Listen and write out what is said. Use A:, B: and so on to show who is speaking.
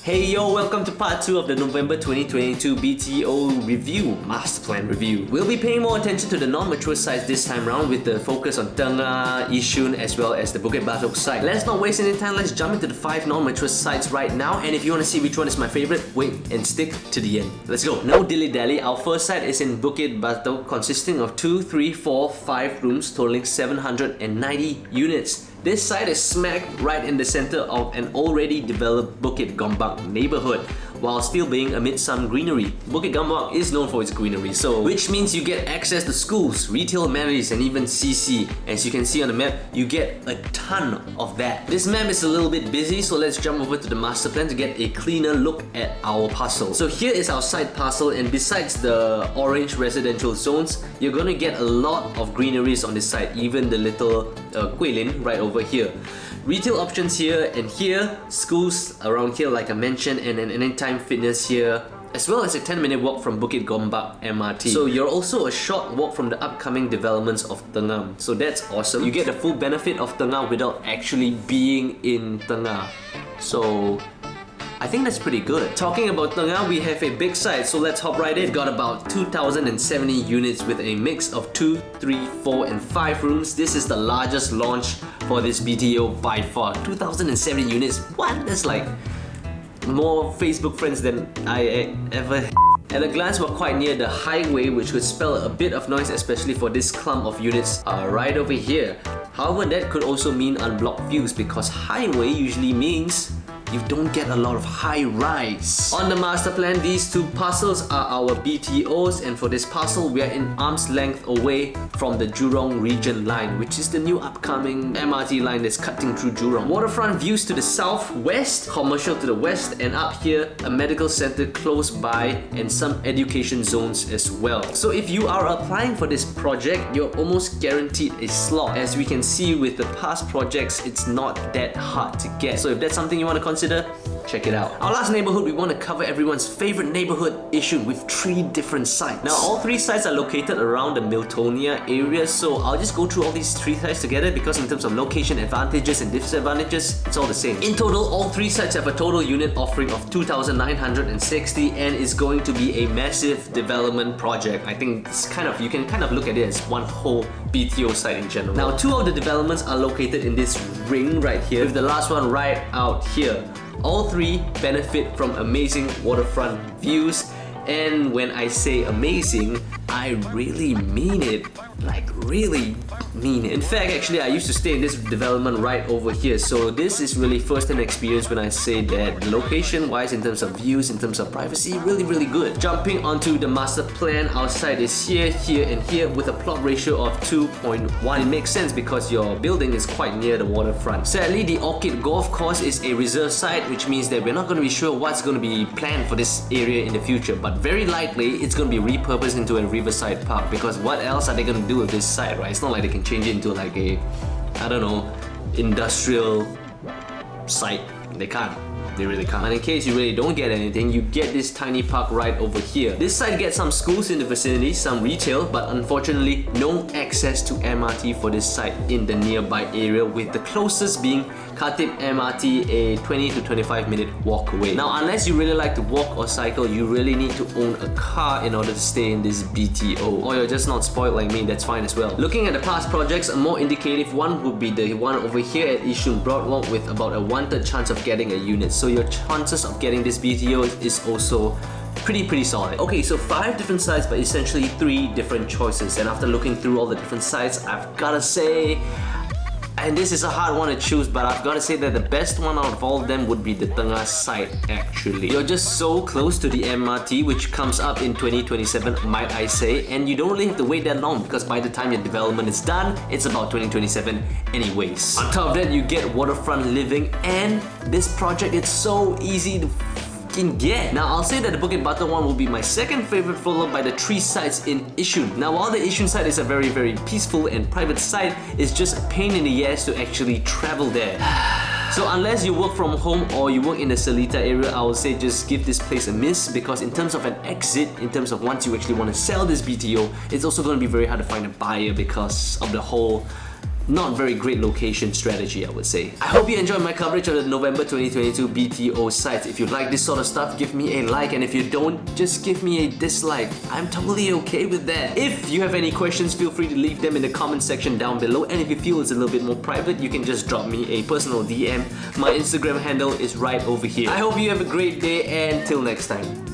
A: Hey yo, welcome to part 2 of the November 2022 BTO review, master plan review. We'll be paying more attention to the non-mature sites this time round with the focus on Tengah, Yishun as well as the Bukit Batok site. Let's not waste any time, let's jump into the 5 non-mature sites right now, and if you want to see which one is my favorite, wait and stick to the end. Let's go. No dilly-dally, our first site is in Bukit Batok, consisting of 2, 3, 4, 5 rooms totaling 790 units. This site is smack right in the center of an already developed Bukit Gombak neighborhood, while still being amid some greenery. Bukit Gombak is known for its greenery, which means you get access to schools, retail amenities, and even CC. As you can see on the map, you get a ton of that. This map is a little bit busy, so let's jump over to the master plan to get a cleaner look at our parcel. So here is our site parcel, and besides the orange residential zones, you're gonna get a lot of greeneries on this site, even the little Guilin right over here. Retail options here and here, schools around here like I mentioned, and an anytime fitness here, as well as a 10-minute walk from Bukit Gombak MRT. So you're also a short walk from the upcoming developments of Tengah. So that's awesome. You get the full benefit of Tengah without actually being in Tengah. So I think that's pretty good. Talking about Tengah, we have a big site, so let's hop right in. We've got about 2,070 units with a mix of 2, 3, 4 and 5 rooms. This is the largest launch for this BTO by far. 2,070 units, what? That's like more Facebook friends than I ever had. At a glance, we're quite near the highway, which could spell a bit of noise, especially for this clump of units right over here. However, that could also mean unblocked views, because highway usually means you don't get a lot of high rise. On the master plan, these 2 parcels are our BTOs, and for this parcel, we are in arm's length away from the Jurong region line, which is the new upcoming MRT line that's cutting through Jurong. Waterfront views to the southwest, commercial to the west, and up here, a medical center close by and some education zones as well. So if you are applying for this project, you're almost guaranteed a slot. As we can see with the past projects, it's not that hard to get. So if that's something you want to consider, check it out. Our last neighborhood, we want to cover everyone's favorite neighborhood, Yishun, with 3 different sites. Now, all 3 sites are located around the Miltonia area, so I'll just go through all these 3 sites together, because in terms of location advantages and disadvantages, it's all the same. In total, all 3 sites have a total unit offering of 2,960, and it's going to be a massive development project. I think it's you can kind of look at it as one whole BTO site in general. Now, 2 of the developments are located in this ring right here, with the last one right out here. All 3 benefit from amazing waterfront views, and when I say amazing, I really mean it. Like, really mean it. In fact, actually, I used to stay in this development right over here, so this is really first-hand experience when I say that location-wise, in terms of views, in terms of privacy, really good. Jumping onto the master plan, our site is here, here and here with a plot ratio of 2.1. It makes sense because your building is quite near the waterfront. Sadly, the Orchid Golf Course is a reserve site, which means that we're not going to be sure what's going to be planned for this area in the future, but very likely it's going to be repurposed into a riverside park, because what else are they going to do with this site, right? It's not like they can change it into like a, I don't know, industrial site. They can't. They really can't. And in case you really don't get anything, you get this tiny park right over here. This site gets some schools in the vicinity, some retail, but unfortunately no access to MRT for this site in the nearby area, with the closest being Khatib MRT, a 20 to 25 minute walk away. Now, unless you really like to walk or cycle, you really need to own a car in order to stay in this BTO. Or you're just not spoiled like me, that's fine as well. Looking at the past projects, a more indicative one would be the one over here at Yishun Broadwalk, with about a 1/3 chance of getting a unit. So your chances of getting this BTO is also pretty solid. Okay, so 5 different sites, but essentially 3 different choices. And after looking through all the different sites, I've gotta say, and this is a hard one to choose, but I've got to say that the best one out of all of them would be the Tengah site, actually. You're just so close to the MRT, which comes up in 2027, might I say, and you don't really have to wait that long, because by the time your development is done, it's about 2027 anyways. On top of that, you get waterfront living, and this project, it's so easy to get. Now, I'll say that the Bukit Batok one will be my second favorite, followed by the 3 sites in Yishun. Now, while the Yishun site is a very peaceful and private site, it's just a pain in the ass to actually travel there. So unless you work from home or you work in the Seletar area, I would say just give this place a miss, because in terms of an exit, in terms of once you actually want to sell this BTO, it's also going to be very hard to find a buyer because of the whole not very great location strategy, I would say. I hope you enjoyed my coverage of the November 2022 BTO sites. If you like this sort of stuff, give me a like, and if you don't, just give me a dislike. I'm totally okay with that. If you have any questions, feel free to leave them in the comment section down below, and if you feel it's a little bit more private, you can just drop me a personal DM. My Instagram handle is right over here. I hope you have a great day, and till next time.